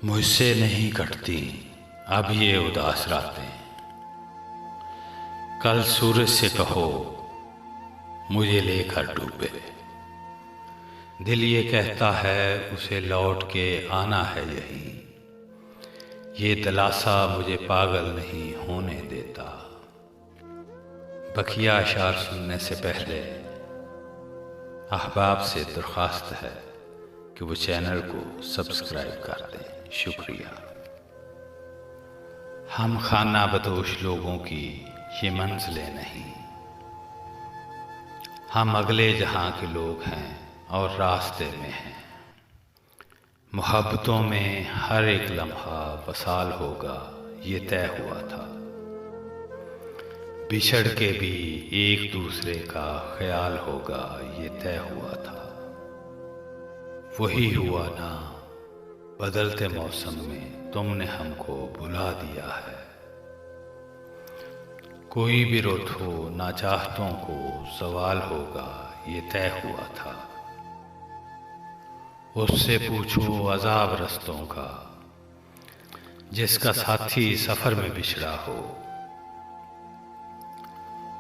मुझसे नहीं कटती अब ये उदास रातें। कल सूरज से कहो मुझे लेकर डूबे। दिल ये कहता है उसे लौट के आना है यहीं। ये दिलासा मुझे पागल नहीं होने देता। बकिया अशार सुनने से पहले अहबाब से दरख्वास्त है कि वो चैनल को सब्सक्राइब कर दें। शुक्रिया। हम खाना बदोश लोगों की ये मंजिलें नहीं, हम अगले जहां के लोग हैं और रास्ते में हैं। मोहब्बतों में हर एक लम्हा वसाल होगा ये तय हुआ था। बिछड़ के भी एक दूसरे का ख्याल होगा ये तय हुआ था। वही हुआ ना, बदलते मौसम में तुमने हमको भुला दिया है। कोई भी रुत हो ना चाहतों को सवाल होगा ये तय हुआ था। उससे पूछो अजाब रस्तों का जिसका साथी सफर में बिछड़ा हो।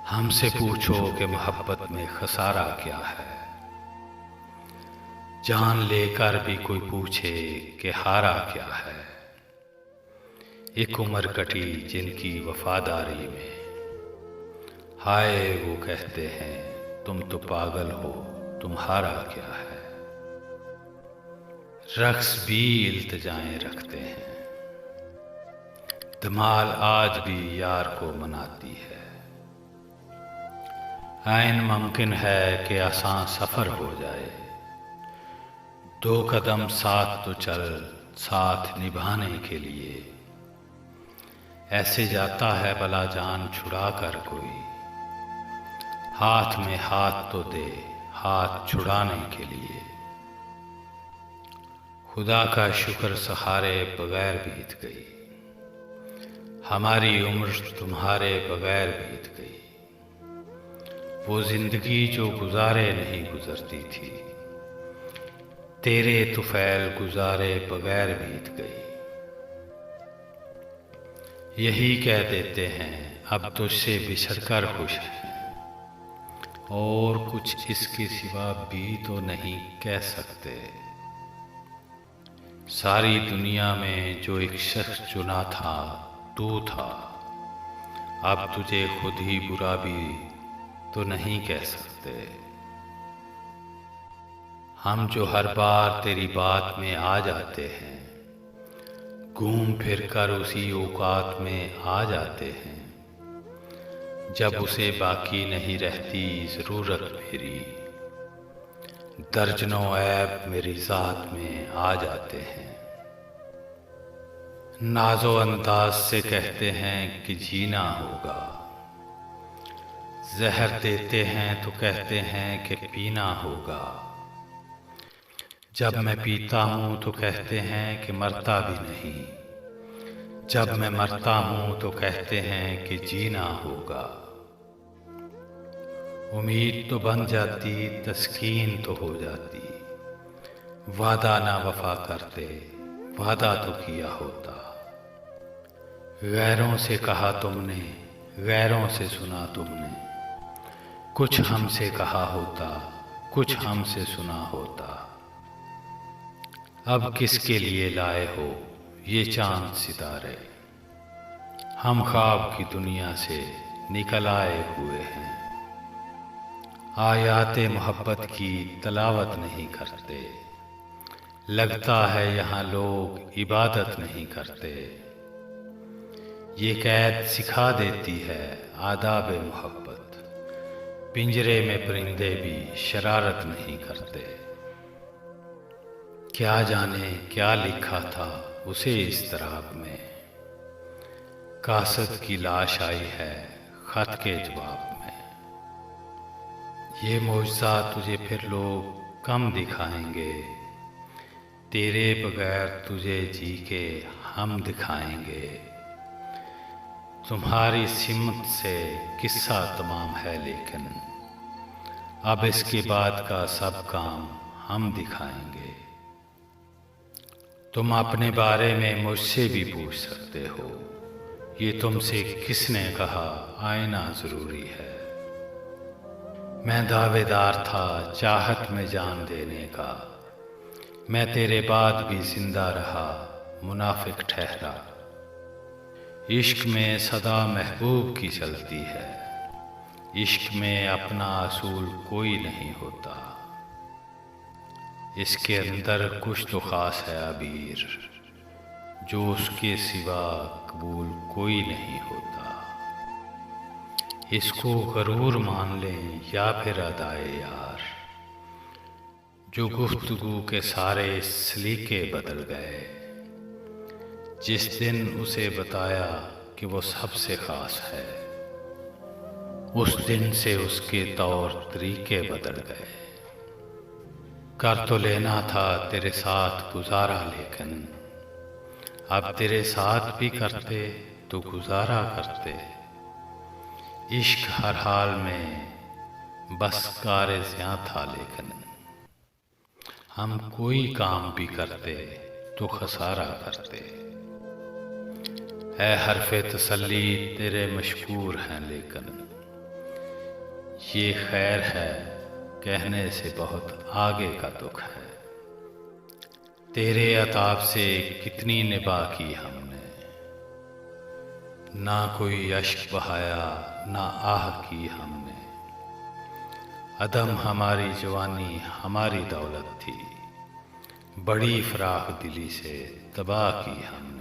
हमसे पूछो कि मोहब्बत में खसारा क्या है। जान लेकर भी कोई पूछे कि हारा क्या है। एक उम्र कटी जिनकी वफादारी में, हाय वो कहते हैं तुम तो पागल हो तुम्हारा क्या है। रक्स भी इल्तिजाएं रखते हैं, धमाल आज भी यार को मनाती है। ऐन मुमकिन है कि आसान सफर हो जाए। दो कदम साथ तो चल साथ निभाने के लिए। ऐसे जाता है भला जान छुड़ा कर कोई, हाथ में हाथ तो दे हाथ छुड़ाने के लिए। खुदा का शुक्र सहारे बगैर बीत गई, हमारी उम्र तुम्हारे बगैर बीत गई। वो जिंदगी जो गुजारे नहीं गुजरती थी, तेरे तुफैल गुजारे बगैर बीत गई। यही कह देते हैं अब तुझसे बिछड़कर खुश हैं, और कुछ इसके सिवा भी तो नहीं कह सकते। सारी दुनिया में जो एक शख्स चुना था तू था। अब तुझे खुद ही बुरा भी तो नहीं कह सकते। हम जो हर बार तेरी बात में आ जाते हैं, घूम फिर कर उसी औकात में आ जाते हैं। जब उसे बाकी नहीं रहती ज़रूरत मेरी, दर्जनों ऐब मेरी ज़ात में आ जाते हैं। नाज़ो अंदाज से कहते हैं कि जीना होगा, जहर देते हैं तो कहते हैं कि पीना होगा। जब मैं पीता हूँ तो कहते हैं कि मरता भी नहीं, जब मैं मरता हूँ तो कहते हैं कि जीना होगा। उम्मीद तो बन जाती तस्कीन तो हो जाती, वादा ना वफा करते वादा तो किया होता। गैरों से कहा तुमने गैरों से सुना तुमने, कुछ हमसे कहा होता कुछ हमसे सुना होता। अब किसके लिए लाए हो ये चांद सितारे, हम ख्वाब की दुनिया से निकल आए हुए हैं। आयाते मोहब्बत की तलावत नहीं करते, लगता है यहाँ लोग इबादत नहीं करते। ये कैद सिखा देती है आदाब मोहब्बत, पिंजरे में परिंदे भी शरारत नहीं करते। क्या जाने क्या लिखा था उसे इस तराब में, कासद की लाश आई है खत के जवाब में। ये मौजज़ा तुझे फिर लोग कम दिखाएंगे, तेरे बगैर तुझे जी के हम दिखाएंगे। तुम्हारी सिमत से किस्सा तमाम है लेकिन अब इसके बाद का सब काम हम दिखाएंगे। तुम अपने बारे में मुझसे भी पूछ सकते हो, ये तुमसे किसने कहा आईना ज़रूरी है। मैं दावेदार था चाहत में जान देने का, मैं तेरे बाद भी जिंदा रहा मुनाफिक ठहरा। इश्क में सदा महबूब की चलती है, इश्क में अपना असूल कोई नहीं होता। इसके अंदर कुछ तो ख़ास है अबीर, जो उसके सिवा कबूल कोई नहीं होता। इसको गरूर मान लें या फिर अदाए यार, जो गुफ्तगू के सारे सलीके बदल गए। जिस दिन उसे बताया कि वो सबसे ख़ास है, उस दिन से उसके तौर तरीके बदल गए। कर तो लेना था तेरे साथ गुजारा, लेकिन अब तेरे साथ भी करते तो गुजारा करते। इश्क हर हाल में बस कारे ज़ियां था, लेकिन हम कोई काम भी करते तो खसारा करते। ऐ हरफ़े तसल्ली तेरे मशकूर हैं, लेकिन ये खैर है कहने से बहुत आगे का दुख है। तेरे अताब से कितनी निभा की हमने, ना कोई अश्क बहाया ना आह की हमने। अदम हमारी जवानी हमारी दौलत थी, बड़ी फराख दिली से तबाह की हमने।